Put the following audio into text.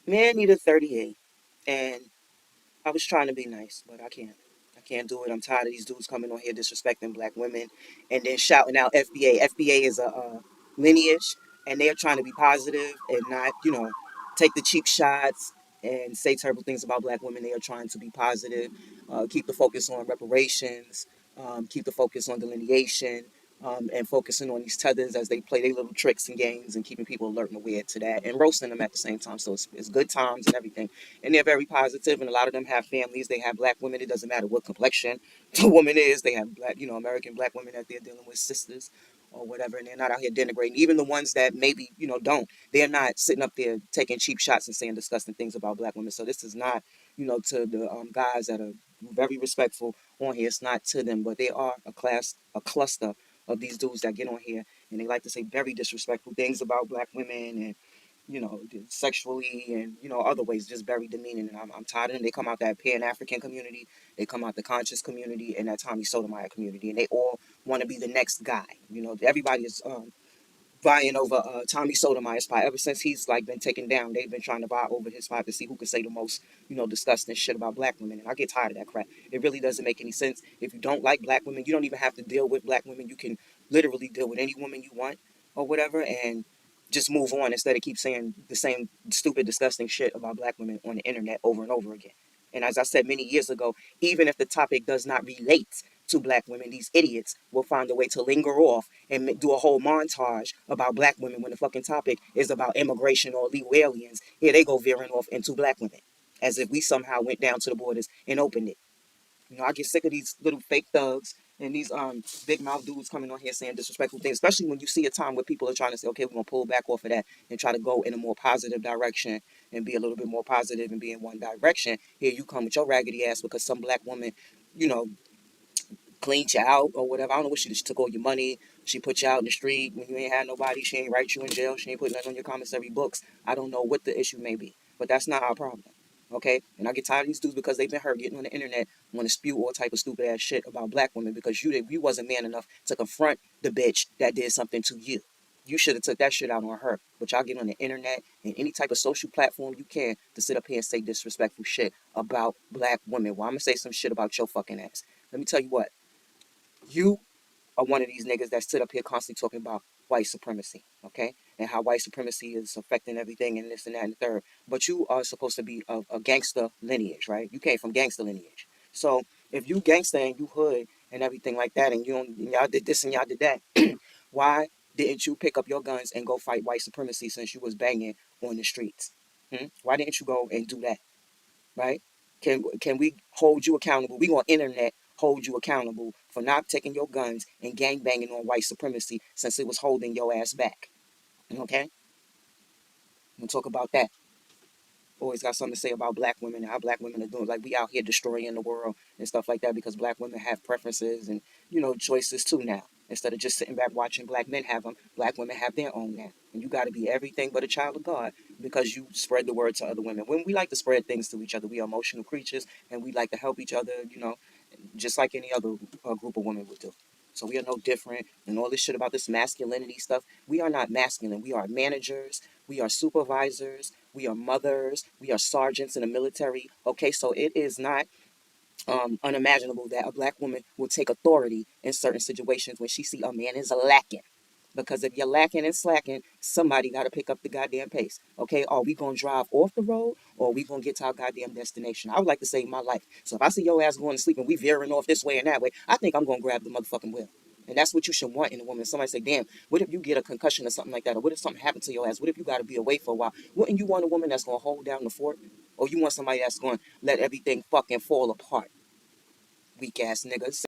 Man needed 38. And I was trying to be nice, but I can't. I can't do it. I'm tired of these dudes coming on here disrespecting black women and then shouting out FBA. FBA is a lineage, and they're trying to be positive and not, take the cheap shots and say terrible things about black women. They are trying to be positive, keep the focus on reparations, keep the focus on delineation, and focusing on these tethers as they play their little tricks and games and keeping people alert and aware to that and roasting them at the same time. So it's good times and everything. And they're very positive, and a lot of them have families. They have black women. It doesn't matter what complexion the woman is. They have black, American black women that they're dealing with, sisters or whatever, and they're not out here denigrating. Even the ones that maybe, don't, they're not sitting up there taking cheap shots and saying disgusting things about black women. So this is not, to the guys that are very respectful on here. It's not to them, but they are a cluster of these dudes that get on here and they like to say very disrespectful things about black women and sexually and other ways, just very demeaning. And I'm tired of them. They come out that Pan African community, they come out the conscious community, and that Tommy Sotomayor community, and they all want to be the next guy. Everybody is vying over Tommy Sotomayor's spot. Ever since he's like been taken down, they've been trying to vie over his spot to see who can say the most, disgusting shit about black women. And I get tired of that crap. It really doesn't make any sense. If you don't like black women, you don't even have to deal with black women. You can literally deal with any woman you want or whatever, and just move on instead of keep saying the same stupid, disgusting shit about black women on the internet over and over again. And as I said many years ago, even if the topic does not relate to black women, these idiots will find a way to linger off and do a whole montage about black women when the fucking topic is about immigration or illegal aliens. Here they go veering off into black women, as if we somehow went down to the borders and opened it. I get sick of these little fake thugs and these big mouth dudes coming on here saying disrespectful things, especially when you see a time where people are trying to say, okay, we're gonna pull back off of that and try to go in a more positive direction and be a little bit more positive and be in one direction. Here you come with your raggedy ass because some black woman, you know, cleaned you out or whatever. I don't know what she did. She took all your money. She put you out in the street when you ain't had nobody. She ain't write you in jail. She ain't put nothing on your commissary books. I don't know what the issue may be, but that's not our problem. Okay? And I get tired of these dudes because they've been hurt getting on the internet, want to spew all type of stupid ass shit about black women because you wasn't man enough to confront the bitch that did something to you. You should have took that shit out on her. But y'all get on the internet and any type of social platform you can to sit up here and say disrespectful shit about black women. Well, I'm gonna say some shit about your fucking ass. Let me tell you what. You are one of these niggas that sit up here constantly talking about white supremacy, okay? And how white supremacy is affecting everything and this and that and the third. But you are supposed to be a gangster lineage, right? You came from gangster lineage. So if you gangster and you hood and everything like that, and y'all did this and y'all did that, why didn't you pick up your guns and go fight white supremacy since you was banging on the streets? Why didn't you go and do that? Right? Can we hold you accountable? We on internet hold you accountable for not taking your guns and gang banging on white supremacy since it was holding your ass back. Okay? We'll talk about that. Always got something to say about black women and how black women are doing. Like we out here destroying the world and stuff like that because black women have preferences and choices too now. Instead of just sitting back watching black men have them, black women have their own now. And you got to be everything but a child of God because you spread the word to other women. When we like to spread things to each other, we are emotional creatures and we like to help each other, just like any other group of women would do. So we are no different. And all this shit about this masculinity stuff, we are not masculine. We are managers. We are supervisors. We are mothers. We are sergeants in the military. Okay, so it is not unimaginable that a black woman will take authority in certain situations when she see a man is lacking. Because if you're lacking and slacking, somebody got to pick up the goddamn pace. Okay, are we going to drive off the road or are we going to get to our goddamn destination? I would like to save my life. So if I see your ass going to sleep and we veering off this way and that way, I think I'm going to grab the motherfucking wheel. And that's what you should want in a woman. Somebody say, damn, what if you get a concussion or something like that? Or what if something happened to your ass? What if you got to be away for a while? Wouldn't you want a woman that's going to hold down the fort? Or you want somebody that's going to let everything fucking fall apart? Weak ass niggas.